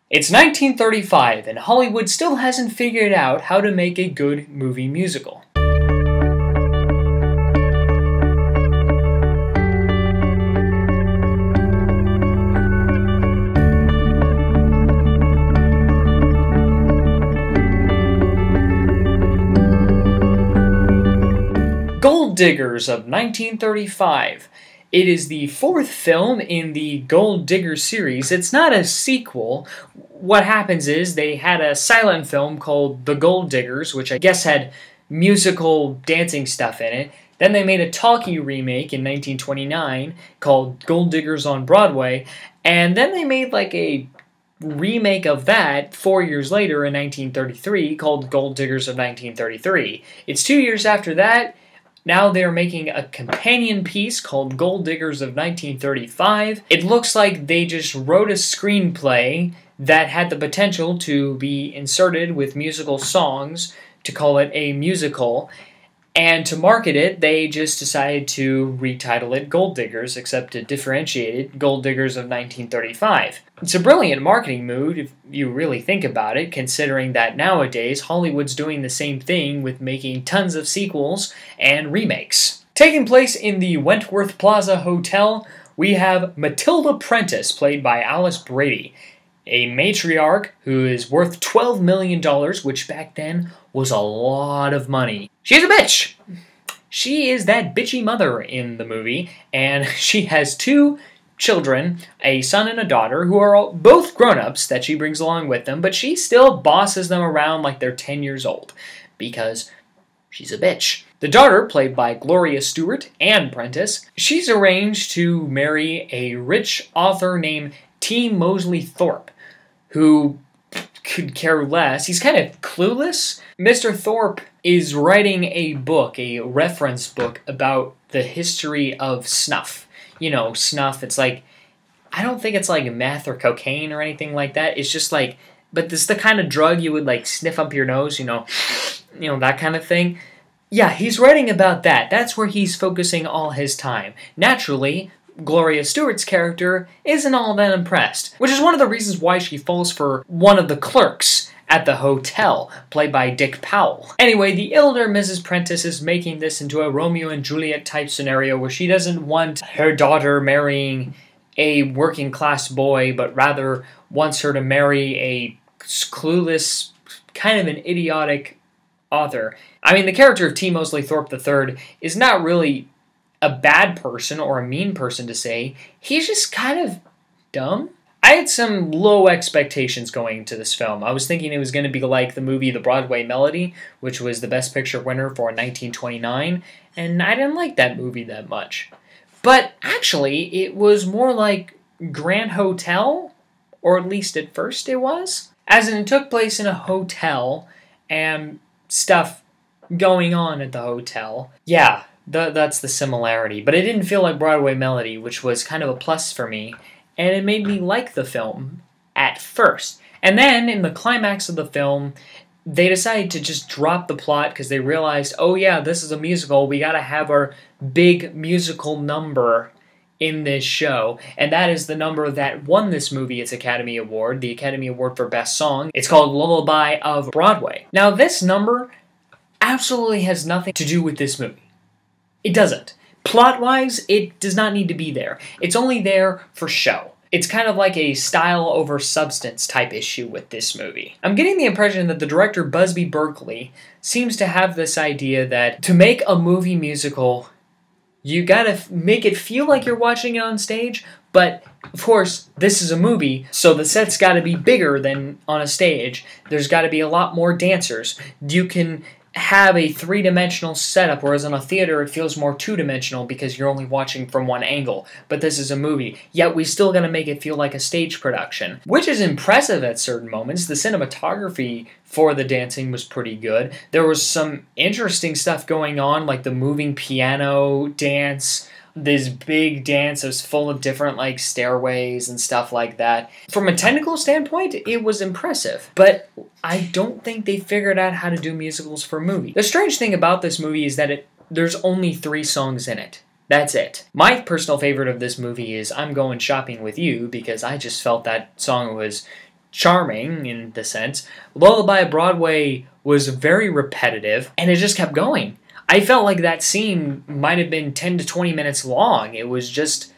It's 1935, and Hollywood still hasn't figured out how to make a good movie musical. Gold Diggers of 1935. It is the fourth film in the Gold Digger series. It's not a sequel. What happens is they had a silent film called The Gold Diggers, which I guess had musical dancing stuff in it. Then they made a talkie remake in 1929 called Gold Diggers on Broadway. And then they made like a remake of that 4 years later in 1933 called Gold Diggers of 1933. It's 2 years after that. Now they're making a companion piece called Gold Diggers of 1935. It looks like they just wrote a screenplay that had the potential to be inserted with musical songs to call it a musical. And to market it, they just decided to retitle it Gold Diggers, except to differentiate it Gold Diggers of 1935. It's a brilliant marketing move if you really think about it, considering that nowadays Hollywood's doing the same thing with making tons of sequels and remakes. Taking place in the Wentworth Plaza Hotel, we have Matilda Prentice, played by Alice Brady, a matriarch who is worth $12 million, which back then was a lot of money. She's a bitch! She is that bitchy mother in the movie, and she has two children, a son and a daughter, who are both grown-ups that she brings along with them, but she still bosses them around like they're 10 years old, because she's a bitch. The daughter, played by Gloria Stewart, Anne Prentice, she's arranged to marry a rich author named T. Mosley Thorpe, who could care less. He's kind of clueless. Mr. Thorpe is writing a book, a reference book, about the history of snuff. You know, snuff, it's like, I don't think it's like meth or cocaine or anything like that. It's just like, but this is the kind of drug you would like sniff up your nose, you know, that kind of thing. Yeah, he's writing about that. That's where he's focusing all his time. Naturally, Gloria Stewart's character isn't all that impressed, which is one of the reasons why she falls for one of the clerks at the hotel, played by Dick Powell. Anyway, the elder Mrs. Prentice is making this into a Romeo and Juliet type scenario where she doesn't want her daughter marrying a working class boy, but rather wants her to marry a clueless, kind of an idiotic author. I mean, the character of T. Mosley Thorpe III is not really a bad person or a mean person to say. He's just kind of dumb. I had some low expectations going into this film. I was thinking it was going to be like the movie The Broadway Melody, which was the Best Picture winner for 1929, and I didn't like that movie that much. But actually, it was more like Grand Hotel, or at least at first it was. As in, it took place in a hotel, and stuff going on at the hotel. Yeah, that's the similarity. But it didn't feel like Broadway Melody, which was kind of a plus for me, and it made me like the film at first. And then, in the climax of the film, they decided to just drop the plot because they realized, oh yeah, this is a musical, we gotta have our big musical number in this show, and that is the number that won this movie its Academy Award, the Academy Award for Best Song. It's called Lullaby of Broadway. Now, this number absolutely has nothing to do with this movie. It doesn't. Plot-wise, it does not need to be there. It's only there for show. It's kind of like a style over substance type issue with this movie. I'm getting the impression that the director Busby Berkeley seems to have this idea that to make a movie musical, you gotta make it feel like you're watching it on stage, but of course, this is a movie, so the set's gotta be bigger than on a stage. There's gotta be a lot more dancers. You can have a three-dimensional setup, whereas in a theater it feels more two-dimensional because you're only watching from one angle. But this is a movie, yet we still gotta make it feel like a stage production, which is impressive at certain moments. The cinematography for the dancing was pretty good. There was some interesting stuff going on, like the moving piano dance. This big dance was full of different like stairways and stuff like that. From a technical standpoint, it was impressive, but I don't think they figured out how to do musicals for a movie. The strange thing about this movie is that there's only 3 songs in it. That's it. My personal favorite of this movie is I'm Going Shopping With You, because I just felt that song was charming in the sense. Lullaby of Broadway was very repetitive, and it just kept going. I felt like that scene might have been 10 to 20 minutes long. It was just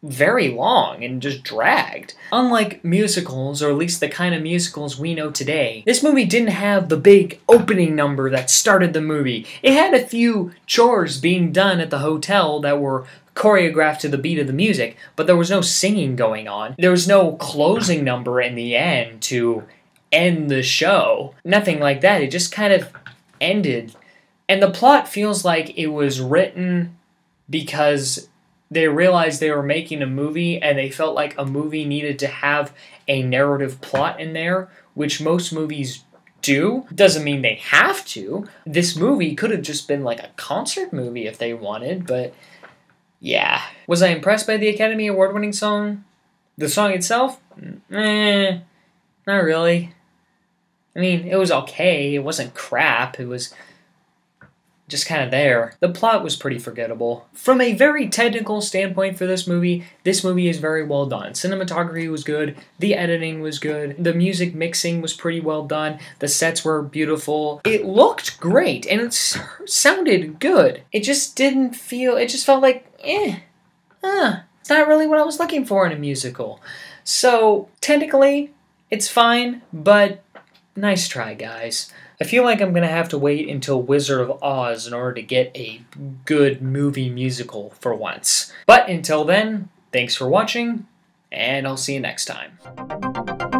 very long and just dragged. Unlike musicals, or at least the kind of musicals we know today, this movie didn't have the big opening number that started the movie. It had a few chores being done at the hotel that were choreographed to the beat of the music, but there was no singing going on. There was no closing number in the end to end the show. Nothing like that. It just kind of ended. And the plot feels like it was written because they realized they were making a movie and they felt like a movie needed to have a narrative plot in there, which most movies do. Doesn't mean they have to. This movie could have just been like a concert movie if they wanted, but yeah. Was I impressed by the Academy Award-winning song? The song itself? Not really. I mean, it was okay. It wasn't crap. It was just kind of there. The plot was pretty forgettable. From a very technical standpoint for this movie is very well done. Cinematography was good, the editing was good, the music mixing was pretty well done, the sets were beautiful. It looked great, and it sounded good. It just felt like, it's not really what I was looking for in a musical. So, technically, it's fine, but nice try, guys. I feel like I'm going to have to wait until Wizard of Oz in order to get a good movie musical for once. But until then, thanks for watching, and I'll see you next time.